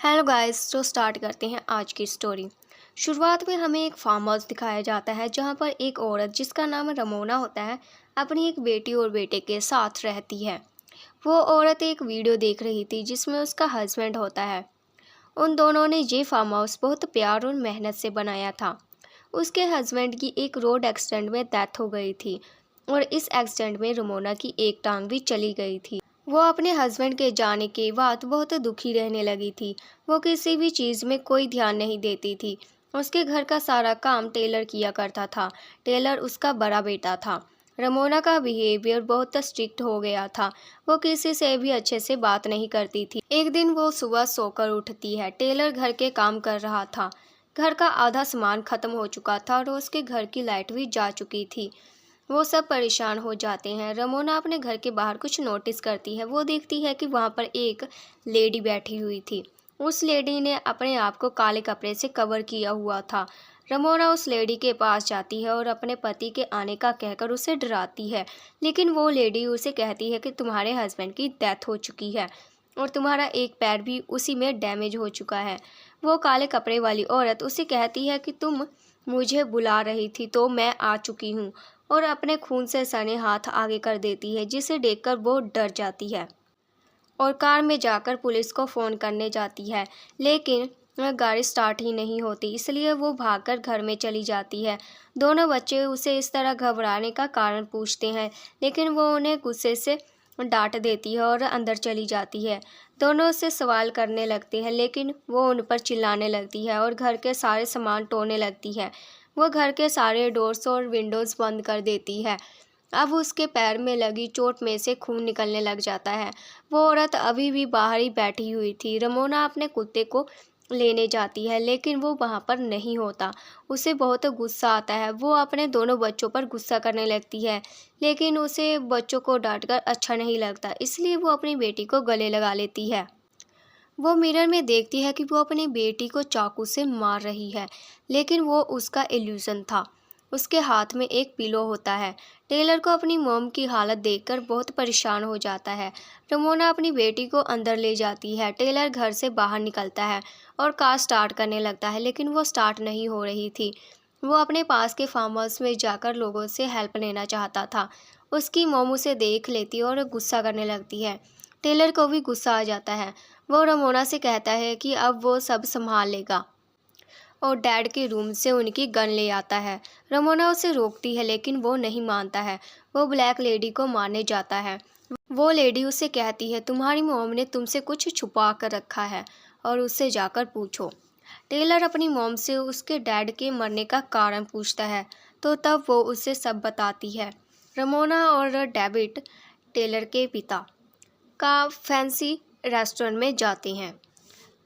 Hello guys, तो start करते हैं आज की स्टोरी। शुरुआत में हमें एक फार्म हाउस दिखाया जाता है जहां पर एक औरत जिसका नाम रमोना होता है अपनी एक बेटी और बेटे के साथ रहती है। वो औरत एक वीडियो देख रही थी जिसमें उसका हस्बैंड होता है। उन दोनों ने ये फार्म हाउस बहुत प्यार और मेहनत से बनाया था। उसके हस्बैंड की एक रोड एक्सीडेंट में डेथ हो गई थी और इस एक्सीडेंट में रमोना की एक टांग भी चली गई थी। वो अपने हस्बैंड के जाने के बाद बहुत दुखी रहने लगी थी। वो किसी भी चीज़ में कोई ध्यान नहीं देती थी। उसके घर का सारा काम टेलर किया करता था। टेलर उसका बड़ा बेटा था। रमोना का बिहेवियर बहुत स्ट्रिक्ट हो गया था। वो किसी से भी अच्छे से बात नहीं करती थी। एक दिन वो सुबह सोकर उठती है। टेलर घर के काम कर रहा था। घर का आधा सामान खत्म हो चुका था और उसके घर की लाइट भी जा चुकी थी। वो सब परेशान हो जाते हैं। रमोना अपने घर के बाहर कुछ नोटिस करती है। वो देखती है कि वहाँ पर एक लेडी बैठी हुई थी। उस लेडी ने अपने आप को काले कपड़े से कवर किया हुआ था। रमोना उस लेडी के पास जाती है और अपने पति के आने का कहकर उसे डराती है, लेकिन वो लेडी उसे कहती है कि तुम्हारे हस्बैंड की डेथ हो चुकी है और तुम्हारा एक पैर भी उसी में डैमेज हो चुका है। वो काले कपड़े वाली औरत उसे कहती है कि तुम मुझे बुला रही थी तो मैं आ चुकी हूँ, और अपने खून से सने हाथ आगे कर देती है, जिसे देखकर वो डर जाती है और कार में जाकर पुलिस को फ़ोन करने जाती है। लेकिन वह गाड़ी स्टार्ट ही नहीं होती, इसलिए वो भागकर घर में चली जाती है। दोनों बच्चे उसे इस तरह घबराने का कारण पूछते हैं, लेकिन वो उन्हें गुस्से से डांट देती है और अंदर चली जाती है। दोनों उससे सवाल करने लगते हैं, लेकिन वो उन पर चिल्लाने लगती है और घर के सारे सामान तोड़ने लगती है। वो घर के सारे डोर्स और विंडोज़ बंद कर देती है। अब उसके पैर में लगी चोट में से खून निकलने लग जाता है। वो औरत अभी भी बाहर ही बैठी हुई थी। रमोना अपने कुत्ते को लेने जाती है, लेकिन वो वहाँ पर नहीं होता। उसे बहुत गुस्सा आता है। वो अपने दोनों बच्चों पर गुस्सा करने लगती है, लेकिन उसे बच्चों को डांटकर अच्छा नहीं लगता, इसलिए वो अपनी बेटी को गले लगा लेती है। वो मिरर में देखती है कि वो अपनी बेटी को चाकू से मार रही है, लेकिन वो उसका इल्यूजन था। उसके हाथ में एक पिलो होता है। टेलर को अपनी मॉम की हालत देखकर बहुत परेशान हो जाता है। रमोना अपनी बेटी को अंदर ले जाती है। टेलर घर से बाहर निकलता है और कार स्टार्ट करने लगता है, लेकिन वो स्टार्ट नहीं हो रही थी। वो अपने पास के फार्म हाउस में जाकर लोगों से हेल्प लेना चाहता था। उसकी मॉम उसे देख लेती और गुस्सा करने लगती है। टेलर को भी गुस्सा आ जाता है। वो रमोना से कहता है कि अब वो सब संभाल लेगा और डैड के रूम से उनकी गन ले आता है। रमोना उसे रोकती है, लेकिन वो नहीं मानता है। वो ब्लैक लेडी को मारने जाता है। वो लेडी उसे कहती है तुम्हारी मॉम ने तुमसे कुछ छुपा कर रखा है और उससे जाकर पूछो। टेलर अपनी मॉम से उसके डैड के मरने का कारण पूछता है, तो तब वो उसे सब बताती है। रमोना और डेविड टेलर के पिता का फैंसी रेस्टोरेंट में जाते हैं।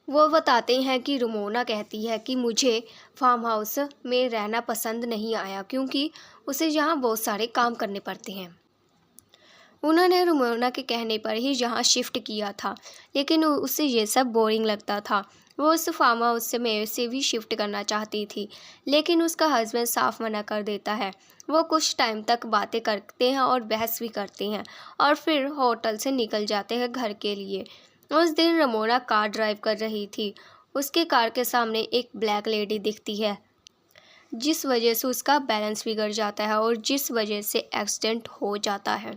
वो बताते हैं कि रमोना कहती है कि मुझे फार्म हाउस में रहना पसंद नहीं आया क्योंकि उसे यहाँ बहुत सारे काम करने पड़ते हैं। उन्होंने रमोना के कहने पर ही यहाँ शिफ्ट किया था, लेकिन उसे ये सब बोरिंग लगता था। वो उस फार्म हाउस में से भी शिफ्ट करना चाहती थी, लेकिन उसका हस्बैंड साफ मना कर देता है। वो कुछ टाइम तक बातें करते हैं और बहस भी करते हैं और फिर होटल से निकल जाते हैं घर के लिए। उस दिन रमोना कार ड्राइव कर रही थी। उसके कार के सामने एक ब्लैक लेडी दिखती है, जिस वजह से उसका बैलेंस बिगड़ जाता है और जिस वजह से एक्सीडेंट हो जाता है।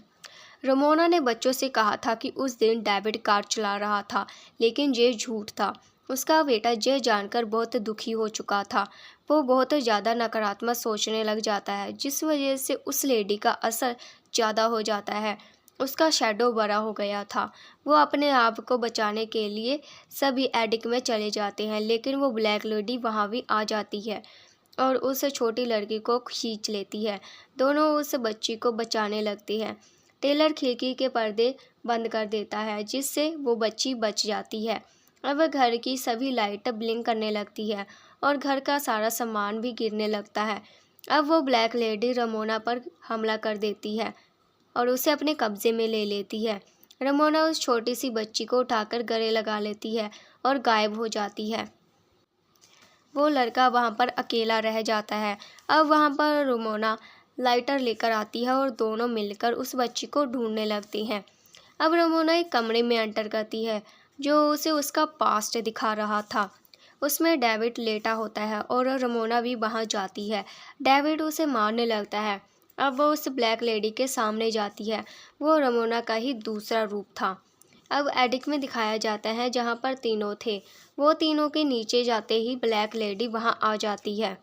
रमोना ने बच्चों से कहा था कि उस दिन डेविड कार चला रहा था, लेकिन ये झूठ था। उसका बेटा ये जानकर बहुत दुखी हो चुका था। वो बहुत ज़्यादा नकारात्मक सोचने लग जाता है, जिस वजह से उस लेडी का असर ज़्यादा हो जाता है। उसका शैडो बड़ा हो गया था। वो अपने आप को बचाने के लिए सभी एडिक में चले जाते हैं, लेकिन वो ब्लैक लेडी वहाँ भी आ जाती है और उस छोटी लड़की को खींच लेती है। दोनों उस बच्ची को बचाने लगती हैं। टेलर खिड़की के पर्दे बंद कर देता है, जिससे वो बच्ची बच जाती है। अब घर की सभी लाइट ब्लिंक करने लगती है और घर का सारा सामान भी गिरने लगता है। अब वो ब्लैक लेडी रमोना पर हमला कर देती है और उसे अपने कब्जे में ले लेती है। रमोना उस छोटी सी बच्ची को उठाकर गले लगा लेती है और गायब हो जाती है। वो लड़का वहाँ पर अकेला रह जाता है। अब वहाँ पर रमोना लाइटर लेकर आती है और दोनों मिलकर उस बच्ची को ढूंढने लगती हैं। अब रमोना एक कमरे में एंटर करती है। जो उसे उसका पास्ट दिखा रहा था। उसमें डेविड लेटा होता है और रमोना भी वहाँ जाती है। डेविड उसे मारने लगता है। अब वो उस ब्लैक लेडी के सामने जाती है। वो रमोना का ही दूसरा रूप था। अब एडिक में दिखाया जाता है जहाँ पर तीनों थे। वो तीनों के नीचे जाते ही ब्लैक लेडी वहाँ आ जाती है।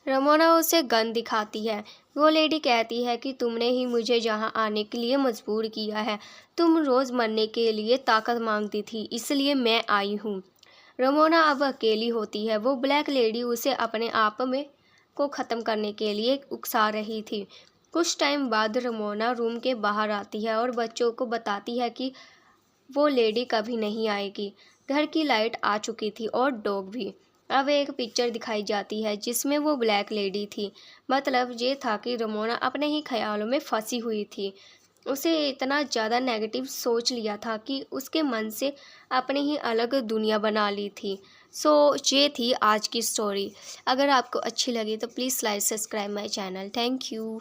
रमोना उसे गन दिखाती है। वो लेडी कहती है कि तुमने ही मुझे यहाँ आने के लिए मजबूर किया है। तुम रोज़ मरने के लिए ताकत मांगती थी, इसलिए मैं आई हूँ। रमोना अब अकेली होती है। वो ब्लैक लेडी उसे अपने आप में को ख़त्म करने के लिए उकसा रही थी। कुछ टाइम बाद रमोना रूम के बाहर आती है और बच्चों को बताती है कि वो लेडी कभी नहीं आएगी। घर की लाइट आ चुकी थी और डॉग भी। अब एक पिक्चर दिखाई जाती है जिसमें वो ब्लैक लेडी थी। मतलब ये था कि रमोना अपने ही ख्यालों में फंसी हुई थी। उसे इतना ज़्यादा नेगेटिव सोच लिया था कि उसके मन से अपनी ही अलग दुनिया बना ली थी। सो ये थी आज की स्टोरी। अगर आपको अच्छी लगी तो please like subscribe my channel. Thank you.